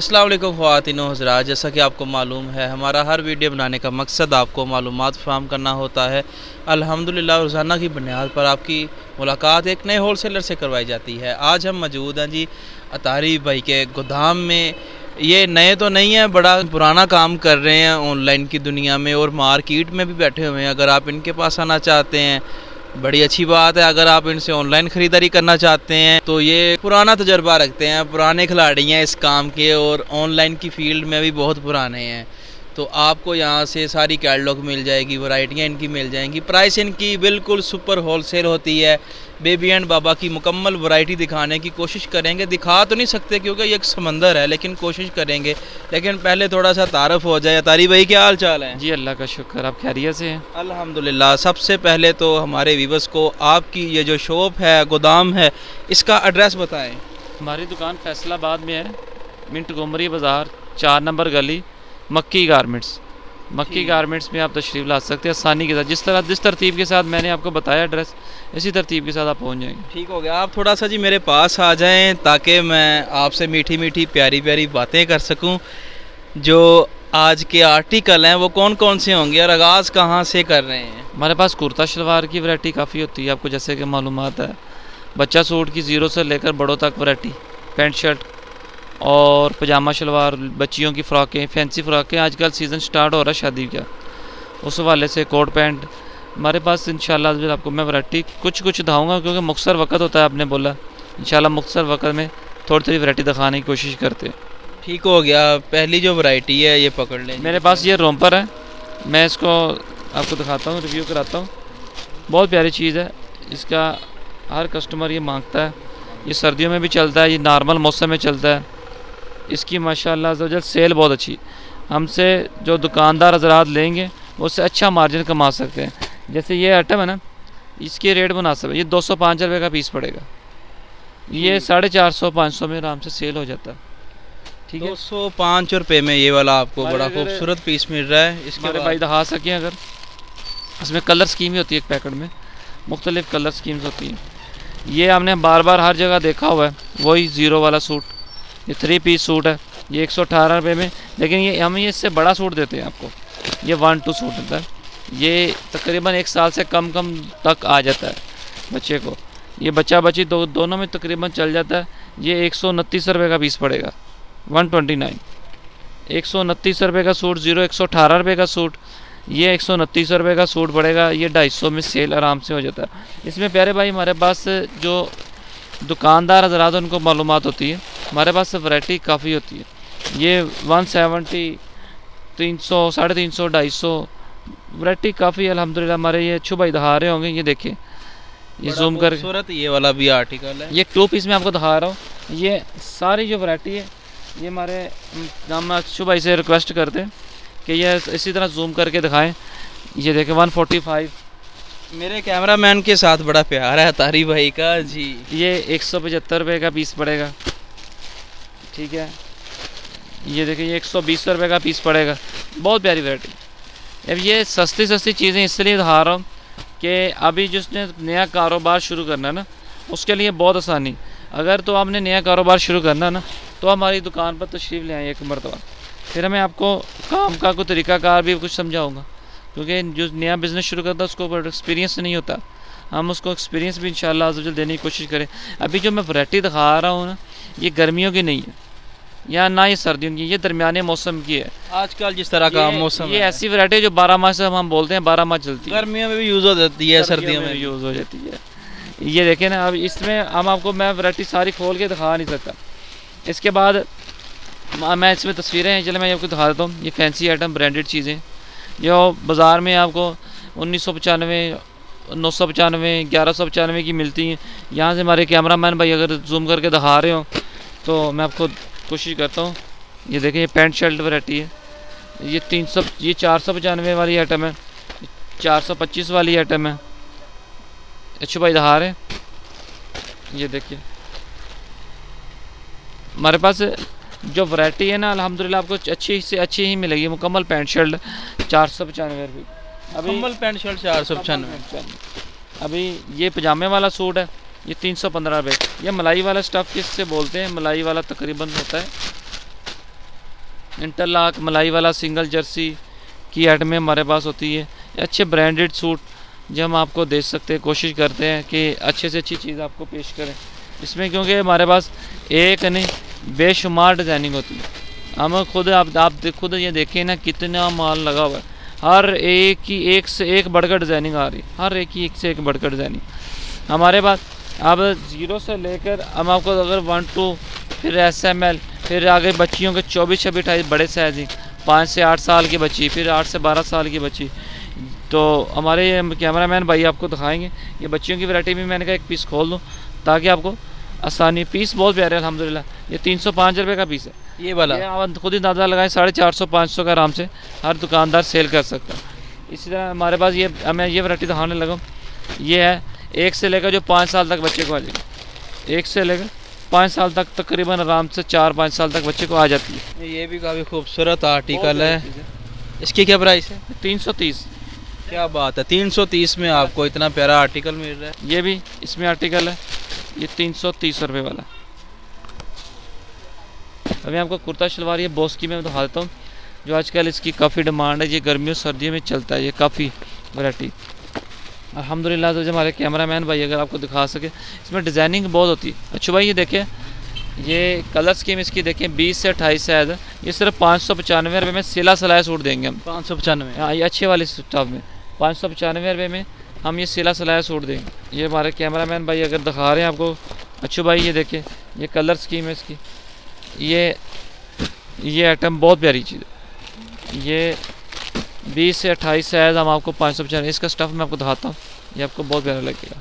अस्सलाम वालेकुम ख़वातीन व हज़रात, जैसा कि आपको मालूम है हमारा हर वीडियो बनाने का मकसद आपको मालूमात फ़राहम करना होता है। अल्हम्दुलिल्लाह रोज़ाना की बुनियाद पर आपकी मुलाकात एक नए होल सेलर से करवाई जाती है। आज हम मौजूद हैं जी अतारी भाई के गोदाम में। ये नए तो नहीं है, बड़ा पुराना काम कर रहे हैं ऑनलाइन की दुनिया में और मार्केट में भी बैठे हुए हैं। अगर आप इनके पास आना चाहते हैं बड़ी अच्छी बात है। अगर आप इनसे ऑनलाइन ख़रीदारी करना चाहते हैं तो ये पुराना तजर्बा रखते हैं, पुराने खिलाड़ी हैं इस काम के और ऑनलाइन की फील्ड में भी बहुत पुराने हैं। तो आपको यहाँ से सारी कैटलॉग मिल जाएगी, वैरायटियाँ इनकी मिल जाएंगी। प्राइस इनकी बिल्कुल सुपर होलसेल होती है। बेबी एंड बाबा की मुकम्मल वैरायटी दिखाने की कोशिश करेंगे। दिखा तो नहीं सकते क्योंकि ये एक समंदर है, लेकिन कोशिश करेंगे। लेकिन पहले थोड़ा सा तारफ़ हो जाए। अतारी भाई क्या हाल चाल है? जी अल्लाह का शुक्र, आप खैरियत से हैं? अल्हम्दुलिल्लाह। सबसे पहले तो हमारे व्यूअर्स को आपकी ये जो शॉप है, गोदाम है, इसका एड्रेस बताएं। हमारी दुकान फैसलाबाद में है, मिंट गोमरी बाज़ार 4 नंबर गली, मक्की गारमेंट्स। मक्की गारमेंट्स में आप तशरीफ़ ला सकते हैं आसानी के साथ। जिस तरतीब के साथ मैंने आपको बताया एड्रेस, इसी तरतीब के साथ आप पहुंच जाएंगे। ठीक हो गया। आप थोड़ा सा जी मेरे पास आ जाएं ताकि मैं आपसे मीठी मीठी प्यारी प्यारी बातें कर सकूं। जो आज के आर्टिकल हैं वो कौन कौन से होंगे और आगाज़ कहाँ से कर रहे हैं? हमारे पास कुर्ता शलवार की वैरायटी काफ़ी होती है, आपको जैसे कि मालूमात है। बच्चा सूट की 0 से लेकर बड़ों तक वैरायटी, पैंट शर्ट और पजामा शलवार, बच्चियों की फ़्रॉकें, फैंसी फ़्रॉकें। आजकल सीज़न स्टार्ट हो रहा है शादी का, उस हवाले से कोट पैंट हमारे पास इंशाल्लाह आपको मैं वैरायटी कुछ दिखाऊंगा क्योंकि मुख्तसर वक्त होता है। आपने बोला इंशाल्लाह मुख्तसर वक्त में थोड़ी थोड़ी वैरायटी दिखाने की कोशिश करते हैं। ठीक हो गया। पहली जो वैरायटी है ये पकड़ लें। मेरे पास ये रोम्पर है, मैं इसको आपको दिखाता हूँ, रिव्यू कराता हूँ। बहुत प्यारी चीज़ है, इसका हर कस्टमर ये मांगता है। ये सर्दियों में भी चलता है, ये नॉर्मल मौसम में चलता है। इसकी माशाल्लाह अज़्ज़ा सेल बहुत अच्छी। हमसे जो दुकानदार हज़रात लेंगे वो उससे अच्छा मार्जिन कमा सकते हैं। जैसे ये आइटम है ना, इसके रेट मुनासिब है। ये 205 रुपये का पीस पड़ेगा, ये 450-500 में आराम से सेल हो जाता है। ठीक है, 205 रुपये में ये वाला आपको बड़ा खूबसूरत पीस मिल रहा है। इसके हमारे भाई दिखा सकें अगर, इसमें कलर स्कीम ही होती है, एक पैकेट में मुख्तलिफ कलर स्कीम्स होती हैं। ये हमने बार बार हर जगह देखा हुआ है, वही 0 वाला सूट। ये 3 पीस सूट है, ये 118 रुपये में। लेकिन ये हम इससे बड़ा सूट देते हैं आपको, ये 1-2 सूट होता है। ये तकरीबन 1 साल से कम तक आ जाता है बच्चे को। ये बच्चा बच्ची दोनों में तकरीबन चल जाता है। ये 129 रुपये का पीस पड़ेगा, 129। 129 रुपये का सूट, 118 रुपये का सूट, ये 129 रुपये का सूट पड़ेगा। ये 250 में सेल आराम से हो जाता है। इसमें प्यारे भाई हमारे पास जो दुकानदार हज़रात उनको मालूमात होती है, हमारे पास वैरायटी काफ़ी होती है। ये 170, 300, 350, 250 वैरायटी काफ़ी अल्हम्दुलिल्लाह। हमारे ये अच्छू भाई दिखा रहे होंगे, ये देखें, ये जूम कर खूबसूरत ये वाला भी आर्टिकल है। ये 2 पीस में आपको दिखा रहा हूँ। ये सारी जो वैरायटी है, ये हमारे हम अच्छू भाई से रिक्वेस्ट करते हैं कि ये इसी तरह जूम करके दिखाएँ। ये देखें 145। मेरे कैमरामैन के साथ बड़ा प्यार है तारी भाई का जी। ये 175 रुपये का पीस पड़ेगा। ठीक है, ये देखिए ये 120 रुपये का पीस पड़ेगा। बहुत प्यारी वैरायटी। अब ये सस्ती चीज़ें इसलिए दिखा रहा हूँ कि अभी जिसने नया कारोबार शुरू करना है ना, उसके लिए बहुत आसानी। अगर तो आपने नया कारोबार शुरू करना है ना, तो हमारी दुकान पर तशरीफ़ ले आए एक मरतबा, फिर मैं आपको काम का कोई तरीक़ाकार भी कुछ समझाऊँगा। क्योंकि जो नया बिज़नेस शुरू करता है उसको एक्सपीरियंस नहीं होता, हम उसको एक्सपीरियंस भी इंशाल्लाह अज़्ज़ा वजल देने की कोशिश करें। अभी जो मैं वैरायटी दिखा रहा हूँ ना, ये गर्मियों की नहीं है या ना ये सर्दियों की, ये दरमियाने मौसम की है। आजकल जिस तरह का मौसम ये ऐसी वैरायटी जो 12 माह से हम बोलते हैं 12 माह चलती है। गर्मियों में भी यूज़ हो जाती है, सर्दियों में यूज़ हो जाती है। ये देखें ना, अब इसमें हम आपको मैं वैरायटी सारी खोल के दिखा नहीं सकता। इसके बाद मैं इसमें तस्वीरें हैं, चलो मैं आपको दिखा देता हूँ। ये फैंसी आइटम, ब्रांडेड चीज़ें जो बाज़ार में आपको 1995, 995, 1195 की मिलती हैं। यहाँ से हमारे कैमरामैन भाई अगर जूम करके दिखा रहे हो तो मैं आपको कोशिश करता हूँ। ये देखें, ये पैंट शर्ट वैरायटी है। ये 300, ये 495 वाली आइटम है, 425 वाली आइटम है। अच्छे भाई दिखा रहे हैं, ये देखिए हमारे पास जो वैरायटी है ना, अल्हम्दुलिल्लाह आपको अच्छी से अच्छी ही मिलेगी। मुकम्मल पैंट शर्ट 495 रुपये। अभी मुकम्मल पैंट शर्ट 495। अभी ये पजामे वाला सूट है, ये 315 रुपये। ये मलाई वाला स्टफ़ किससे बोलते हैं, मलाई वाला तकरीबन होता है इंटरलॉक मलाई वाला सिंगल जर्सी की आइटम में हमारे पास होती है। अच्छे ब्रांडेड सूट जो हम आपको दे सकते हैं, कोशिश करते हैं कि अच्छे से अच्छी चीज़ आपको पेश करें इसमें, क्योंकि हमारे पास एक नहीं बेशुमार डिज़ाइनिंग होती है। हम खुद आप खुद ये देखें ना कितना माल लगा हुआ है, हर एक की एक से एक बढ़कर डिज़ाइनिंग आ रही है, हर एक की एक से एक बढ़कर डिज़ाइनिंग हमारे पास। अब 0 से लेकर हम आपको अगर 1 2 फिर SML, फिर आगे बच्चियों के 24 26 28 बड़े साइजिंग, 5 से 8 साल की बच्ची, फिर 8 से 12 साल की बच्ची। तो हमारे कैमरामैन भाई आपको दिखाएंगे ये बच्चियों की वैरायटी भी। मैंने कहा एक पीस खोल दूँ ताकि आपको आसानी। पीस बहुत प्यारे अल्हम्दुलिल्लाह। ये 305 रुपये का पीस है ये वाला। ये आप खुद ही अंदाज़ा लगाएं, 450 500 का आराम से हर दुकानदार सेल कर सकता है। इसी तरह हमारे पास ये मैं ये वैरायटी दिखाने लगा, ये है 1 से लेकर जो 5 साल तक बच्चे को आ जाएगी। 1 से लेकर 5 साल तक तकरीबन आराम से 4-5 साल तक बच्चे को आ जाती है। ये भी काफ़ी खूबसूरत आर्टिकल है। इसकी क्या प्राइस है? 330। क्या बात है, 330 में आपको इतना प्यारा आर्टिकल मिल रहा है। ये भी इसमें आर्टिकल है, ये 330 रुपये वाला। अभी आपको कुर्ता शलवार ये बॉस की मैं दिखा देता हूँ, जो आजकल इसकी काफ़ी डिमांड है। ये गर्मियों सर्दियों में चलता है, ये काफ़ी वैरायटी अल्हम्दुलिल्लाह। तो जो हमारे कैमरामैन भाई अगर आपको दिखा सके, इसमें डिज़ाइनिंग बहुत होती है। अच्छा भाई ये देखें, ये कलर स्कीम इसकी देखें 20 से 28 शायद है। ये सिर्फ 595 रुपये में सिला सिलाया सूट देंगे हम। 595? हाँ, ये अच्छे वाले स्टाफ में 595 रुपये में हम ये सिला सिलाया सूट देंगे। ये हमारे कैमरामैन भाई अगर दिखा रहे हैं आपको। अच्छू भाई ये देखें, ये कलर स्कीम है इसकी। ये आइटम बहुत प्यारी चीज़ है। ये 20 से 28 साइज़ हम आपको 595। इसका स्टफ़ मैं आपको दिखाता हूँ, ये आपको बहुत प्यारा लगेगा।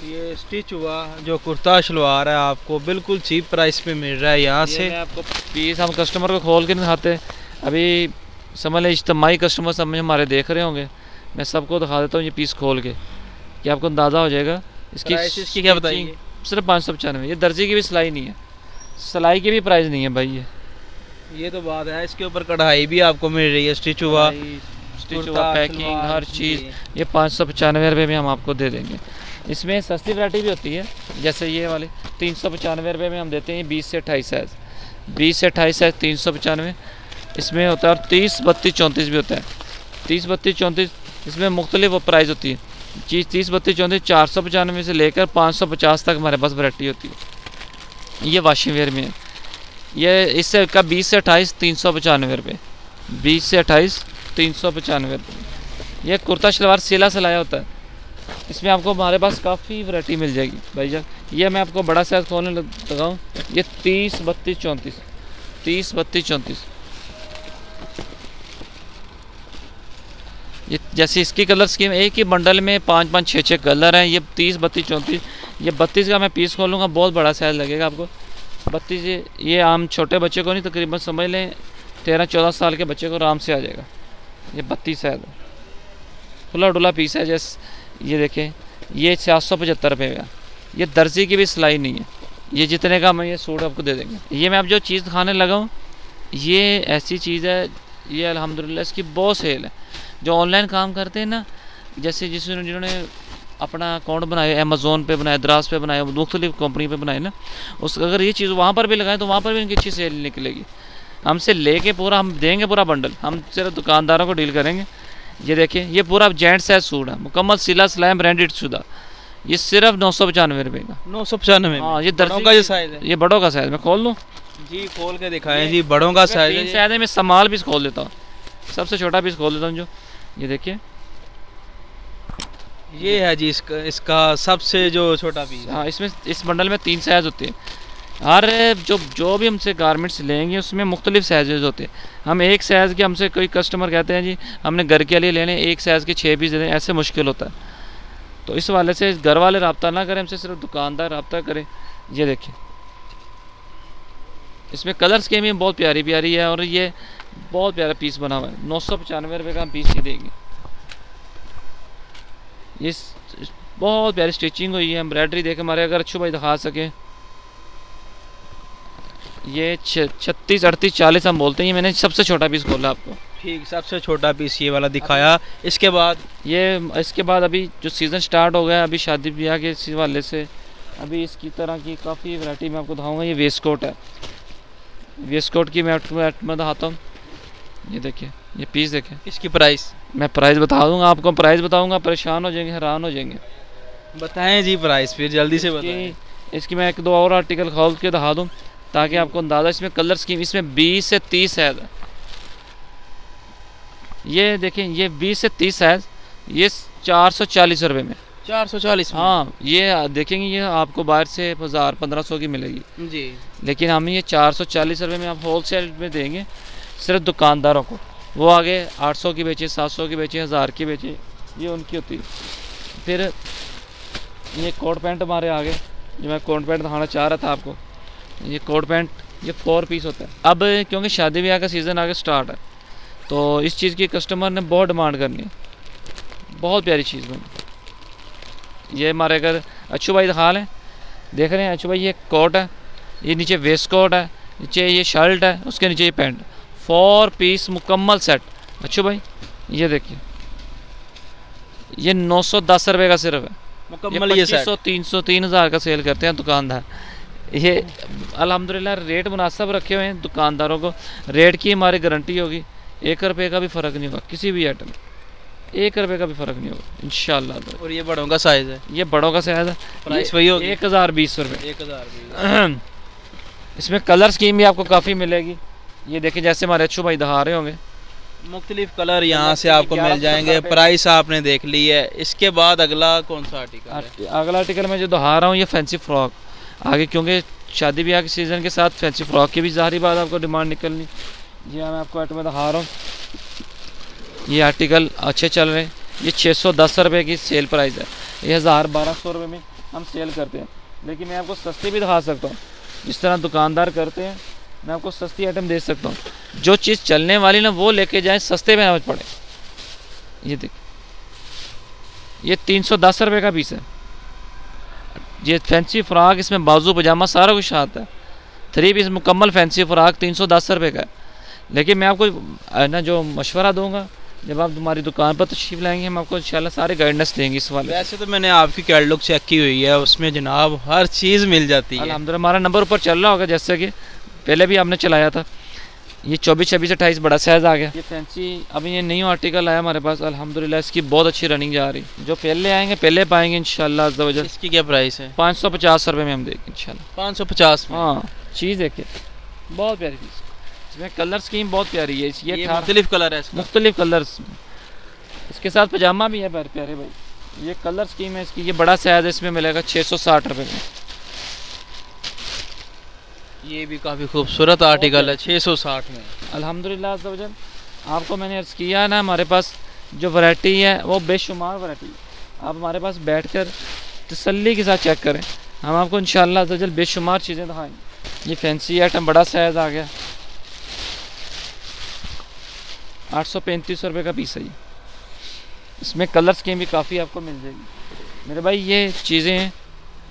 ये स्टिच हुआ जो कुर्ता शलवार है आपको बिल्कुल चीप प्राइस पे मिल रहा है यहाँ से। मैं आपको पीस हम कस्टमर को खोल के नहीं दिखाते, अभी समझ लें इज्तिमाई कस्टमर सब हमारे देख रहे होंगे। मैं सबको दिखा देता हूँ ये पीस खोल के, कि आपको अंदाज़ा हो जाएगा। इसकी क्या बताइए? सिर्फ 595। ये दर्जी की भी सिलाई नहीं है, सिलाई की भी प्राइस नहीं है भाई। ये तो बात है। इसके ऊपर कढ़ाई भी आपको मिल रही है, स्टिच हुआ पैकिंग हर चीज़। ये 595 रुपये में हम आपको दे देंगे। इसमें सस्ती वैरायटी भी होती है, जैसे ये वाली 395 रुपये में हम देते हैं। 20 से 28 साइज़, 20 से 28 साइज़ 395 इसमें होता है। और 30 32 34 भी होता है। 30 32 34 इसमें मुख्तलिफ प्राइस होती है। 30 32 34 495 से लेकर 550 तक हमारे पास वैरायटी होती है। ये वाशिंग वेयर में है। ये इससे का 20 से 28 395 रुपये, 20 से 28 395 रुपये। ये कुर्ता शलवार सिला सिलाया होता है। इसमें आपको हमारे पास काफ़ी वैरायटी मिल जाएगी भाईजान। ये मैं आपको बड़ा साइज़ खोलने लगाऊँ, ये 30 32 34 30 32 34। ये जैसे इसकी कलर स्कीम एक ही बंडल में 5 5 6 6 कलर हैं। ये 30 32 34। ये 32 का मैं पीस खोलूँगा, बहुत बड़ा साइज़ लगेगा आपको। 32 ये आम छोटे बच्चे को नहीं, तकरीबन समझ लें 13 14 साल के बच्चे को आराम से आ जाएगा। ये 32 साइज़ है, खुला डुला पीस है। जैसे ये देखें, ये 775 रुपये का। ये दर्जी की भी सिलाई नहीं है। ये जितने का मैं ये सूट आपको दे देंगे। ये मैं अब जो चीज़ दिखाने लगा हूँ, ये ऐसी चीज़ है, ये अल्हम्दुलिल्लाह इसकी बहुत सेल है। जो ऑनलाइन काम करते हैं ना, जैसे जिन्होंने अपना अकाउंट बनाया, अमेज़ोन पे बनाया, दराज पे बनाया, मुख्तलिफ कंपनी पे बनाए ना, उस अगर ये चीज़ वहाँ पर भी लगाएं तो वहाँ पर भी इनकी अच्छी सेल निकलेगी। हमसे लेके पूरा हम देंगे पूरा बंडल, हम सिर्फ दुकानदारों को डील करेंगे। ये देखिए, ये पूरा जेंट साइज सूट है, मुकम्मल सिला सिलाया ब्रांडेड शुदा। ये सिर्फ 995 रुपये का। 995? हाँ, ये बड़ों का जो साइज़ है। ये बड़ों का साइज़ मैं खोल लूँ जी? खोल के दिखाएं जी। बड़ों का साइज़ है। शायद मैं समाल पीस खोल देता हूँ, सबसे छोटा पीस खोल देता हूँ जो ये देखिए, ये है जी इसका सबसे जो छोटा पीस। हाँ, इसमें इस बंडल में 3 साइज़ होते हैं। हर जो भी हमसे गारमेंट्स लेंगे उसमें मुख्तलिफ साइज़ होते हैं। हम एक साइज़ के, हमसे कोई कस्टमर कहते हैं जी हमने घर के लिए लेने, एक साइज़ के 6 पीस दे दें, ऐसे मुश्किल होता है। तो इस वाले से घर वाले रब्ता ना करें हमसे, सिर्फ दुकानदार रब्ता करें। ये देखिए, इसमें कलर स्कीम भी बहुत प्यारी प्यारी है और ये बहुत प्यारा पीस बना हुआ है। 995 रुपये का हम पीस ही देंगे। ये बहुत प्यारी स्टिचिंग हुई है, एम्ब्रॉयडरी देख हमारे, अगर अच्छू भाई दिखा सके। ये 36 38 40 हम बोलते हैं। ये मैंने सबसे छोटा पीस खोला आपको। ठीक, सबसे छोटा पीस ये वाला दिखाया। इसके बाद अभी जो सीज़न स्टार्ट हो गया, अभी शादी ब्याह के इसी वाले से अभी इसकी तरह की काफ़ी वैरायटी मैं आपको दिखाऊंगा। ये वेस्ट कोट है, वेस्ट कोट की मैं दिखाता हूँ। ये देखिए, ये पीस देखें। इसकी प्राइस मैं प्राइस बता दूंगा आपको, प्राइस बताऊंगा परेशान हो जाएंगे, हैरान हो जाएंगे। बताएं जी प्राइस, फिर जल्दी से बताएं। इसकी मैं एक दो और आर्टिकल खोल के दिखा दूँ ताकि आपको अंदाज़ा। इसमें कलर स्कीम, इसमें 20 से 30 साइज है। ये देखें, ये 20 से 30 साइज, ये 440 रुपये में। 440 में? हाँ, ये देखेंगे ये आपको बाहर से 1000-1500 की मिलेगी जी, लेकिन हम ये 440 रुपये में आप होल सेल में देंगे सिर्फ दुकानदारों को। वो आगे 800 की बेचे, 700 की बेचे, 1000 की बेचे, ये उनकी होती है। फिर ये कोट पैंट हमारे आगे, जो मैं कोट पैंट दिखाना चाह रहा था आपको, ये कोट पैंट ये 4 पीस होता है। अब क्योंकि शादी ब्याह का सीज़न आगे स्टार्ट है तो इस चीज़ की कस्टमर ने बहुत डिमांड करनी है। बहुत प्यारी चीज़ बनी। ये हमारे अगर अच्छू भाई दिखा लें, देख रहे हैं अच्छू भाई, ये कोट है, ये नीचे वेस्ट कोट है, नीचे ये शर्ट है, उसके नीचे ये पैंट, 4 पीस मुकम्मल सेट। अच्छू भाई ये देखिए, ये 910 रुपये का सिर्फ है मुकम्मल। ये 2500, 300, 3000 का सेल करते हैं दुकानदार। ये अल्हम्दुलिल्लाह रेट मुनासिब रखे हुए हैं दुकानदारों को। रेट की हमारी गारंटी होगी, 1 रुपये का भी फ़र्क नहीं होगा किसी भी आइटम, 1 रुपये का भी फ़र्क नहीं होगा इंशाल्लाह। और ये बड़ों का साइज़ है? ये बड़ों का साइज़ है। प्राइस वही होगी 1020 रुपये। 1020। इसमें कलर स्कीम भी आपको काफ़ी मिलेगी। ये देखिए, जैसे हमारे अच्छू भाई दिखा रहे होंगे, मुख्तलिफ कलर यहाँ से आपको मिल जाएंगे। प्राइस आपने देख ली है। इसके बाद अगला कौन सा आर्टिकल है? अगला आर्टिकल मैं जो दिखा रहा हूँ ये फैंसी फ्रॉक। आगे क्योंकि शादी ब्याह के सीज़न के साथ फैंसी फ्रॉक की भी ज़ाहिर बात आपको डिमांड निकलनी। जी हाँ, मैं आपको आइटम दिखा रहा हूँ। ये आर्टिकल अच्छे चल रहे हैं। ये 610 रुपये की सेल प्राइस है। ये 1000-1200 रुपये में हम सेल करते हैं, लेकिन मैं आपको सस्ती भी दिखा सकता हूँ। जिस तरह दुकानदार करते हैं मैं आपको सस्ती आइटम दे सकता हूँ। जो चीज़ चलने वाली ना वो लेके जाएं, सस्ते में ना पड़े। ये देखिए, ये 310 रुपये का पीस है। ये फैंसी फ्रॉक, इसमें बाजू पजामा सारा कुछ आता है। 3 पीस मुकम्मल फैंसी फ्रॉक 310 रुपये का है। लेकिन मैं आपको ना जो मशवरा दूंगा, जब आप हमारी दुकान पर तशरीफ़ लाएंगे हम आपको इंशाल्लाह सारे गाइडेंस देंगे इस वाले। वैसे तो मैंने आपकी कैटलॉग चेक की हुई है, उसमें जनाब हर चीज़ मिल जाती है अल्हम्दुलिल्लाह। हमारा नंबर ऊपर चल रहा होगा, जैसे कि पहले भी आपने चलाया था। ये 24, 26, 28 बड़ा साइज़ आ गया। ये फैंसी अभी ये न्यू आर्टिकल आया हमारे पास अल्हम्दुलिल्लाह। इसकी बहुत अच्छी रनिंग जा रही है। जो पहले आएंगे पहले पाएंगे इंशाल्लाह अज़्ज़ा वजल। इसकी क्या प्राइस है? 550 रुपये में हम देंगे इंशाल्लाह। 550 में? हाँ, चीज़ देखिए बहुत प्यारी चीज़। इसमें कलर स्कीम बहुत प्यारी है। ये मुख्तलिफ कलर है इसका? मुख्तलिफ कलर्स। इसके साथ पजामा भी है प्यारे भाई। ये कलर स्कीम है इसकी। ये बड़ा साइज़ इसमें मिलेगा 660 रुपये में। ये भी काफ़ी खूबसूरत आर्टिकल है 660 में अल्हम्दुलिल्लाह अज़्ज़ा वजल। आपको मैंने अर्ज़ किया है ना, हमारे पास जो वैरायटी है वो बेशुमार वैरायटी है। आप हमारे पास बैठकर तसल्ली के साथ चेक करें, हम आपको इंशाअल्लाह अज़्ज़ा वजल बेशुमार चीज़ें दिखाएंगे। ये फैंसी आइटम बड़ा साइज़ आ गया, 835 रुपये का पीस है ये। इसमें कलर स्कीम भी काफ़ी आपको मिल जाएगी मेरे भाई। ये चीज़ें हैं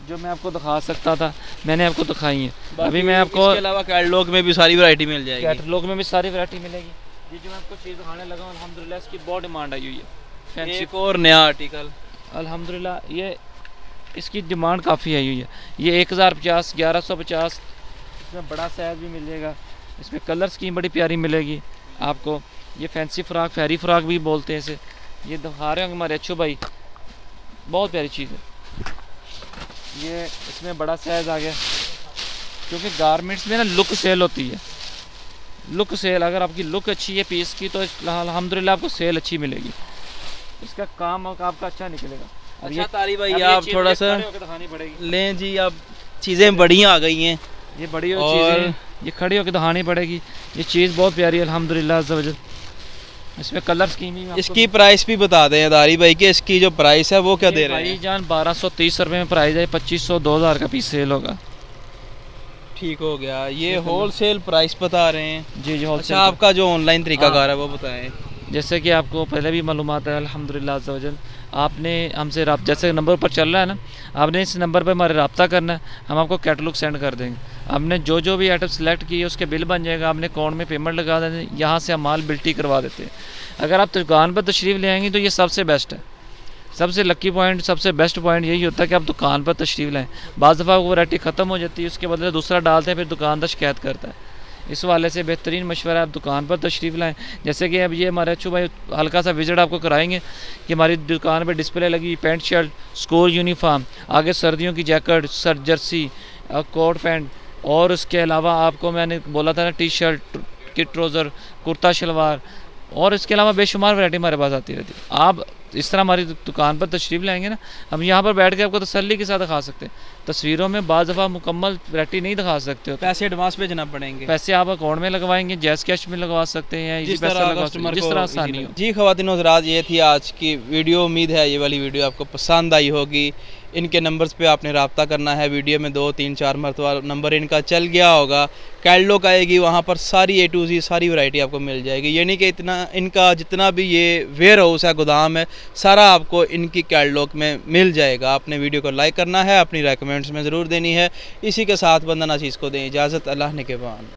जो मैं आपको दिखा सकता था, मैंने आपको दिखाई हैं। अभी मैं आपको इसके अलावा कैटलॉग में भी सारी वैरायटी मिल जाएगी। कैटलॉग में भी सारी वैरायटी मिलेगी। ये जो मैं आपको चीज़ दिखाने लगा हूँ अल्हम्दुलिल्लाह इसकी बहुत डिमांड आई हुई है। फैंसी एक और नया आर्टिकल अल्हम्दुलिल्लाह, ये इसकी डिमांड काफ़ी आई हुई है। ये 1050, 1150, इसमें बड़ा साइज़ भी मिल जाएगा। इसमें कलर स्कीम बड़ी प्यारी मिलेगी आपको। ये फैंसी फ्रॉक, फेरी फ्रॉक भी बोलते हैं इसे। ये दिखा रहे होंगे हमारे अच्छू भाई, बहुत प्यारी चीज़ है ये। इसमें बड़ा साइज़ आ गया, क्योंकि गारमेंट्स में ना लुक सेल होती है। लुक सेल, अगर आपकी लुक अच्छी है पीस की तो अल्हम्दुलिल्लाह आपको सेल अच्छी मिलेगी। इसका काम आपका अच्छा निकलेगा। अच्छा तारी भाई, आप थोड़ा सा लें जी। अब चीज़ें बड़ी आ गई हैं, ये बड़ी और चीज़ें ये खड़ी होकर दिखानी पड़ेगी। ये चीज़ बहुत प्यारी है अल्हम्दुलिल्लाह अज़्ज़ा वजल। इसमें कलर स्कीम भी। इसकी प्राइस भी बता दें दारी भाई कि इसकी जो प्राइस है वो क्या दे रहे हैं? भाईजान 1230 रुपये में प्राइस है। 2500, 2000 का पीस सेल होगा। ठीक हो गया। ये होल सेल प्राइस बता रहे हैं? जी जी, होल सेल। अच्छा, आपका जो ऑनलाइन तरीकाकार है वो बताएं। जैसे कि आपको पहले भी मालूमात है अल्हम्दुलिल्लाह अज़्ज़ा वजल। आपने हमसे जैसे नंबर पर चल रहा है ना, आपने इस नंबर पर हमारे रब्ता करना है, हम आपको कैटलॉग सेंड कर देंगे। आपने जो भी आइटम सेलेक्ट की है उसके बिल बन जाएगा, आपने अकाउंट में पेमेंट लगा देंगे, यहाँ से हम माल बिल्टी करवा देते हैं। अगर आप दुकान पर तशरीफ़ ले आएंगे तो ये सबसे बेस्ट है। सबसे लकी पॉइंट, सबसे बेस्ट पॉइंट यही होता है कि आप दुकान पर तशरीफ़ लाएँ। बाज़ दफ़ा वो वैरायटी ख़त्म हो जाती है, उसके बदले दूसरा डालते हैं, फिर दुकानदार शिकायत करता है। इस वाले से बेहतरीन मशवरा है, आप दुकान पर तशरीफ़ लाएँ। जैसे कि अब ये हमारे अच्छू भाई हल्का सा विजिट आपको कराएंगे कि हमारी दुकान पर डिस्प्ले लगी पैंट शर्ट, स्कूल यूनिफॉर्म, आगे सर्दियों की jacket, sir jersey, coat pant, और उसके अलावा आपको मैंने बोला था ना T shirt, kit trouser, kurta shalwar, और इसके अलावा बेशुमार वैरायटी हमारे पास आती रहती है। आप इस तरह हमारी दुकान पर तशरीफ़ लाएंगे ना, हम यहाँ पर बैठ के आपको तसल्ली के साथ दिखा सकते हैं। तस्वीरों में बाज़ दफ़ा मुकम्मल वैरायटी नहीं दिखा सकते हो, पैसे एडवांस भेजना पड़ेंगे, पैसे आप अकाउंट में लगवाएंगे, जैस कैश में लगवा सकते हैं, जिस तरह आसानी हो। जी ख़वातीन हज़रात, ये थी आज की वीडियो। उम्मीद है ये वाली वीडियो आपको पसंद आई होगी। इनके नंबर्स पे आपने रब्ता करना है। वीडियो में 2, 3, 4 मरतबा नंबर इनका चल गया होगा। कैटलॉग आएगी, वहाँ पर सारी A to Z सारी वैरायटी आपको मिल जाएगी। ये नहीं कि इतना इनका जितना भी ये वेयर हाउस है, गोदाम है, सारा आपको इनकी कैटलॉग में मिल जाएगा। आपने वीडियो को लाइक करना है, अपनी रेकमेंड्स में ज़रूर देनी है। इसी के साथ बंदा नाचीज़ को दें इजाज़त। अल्लाह ने के बान।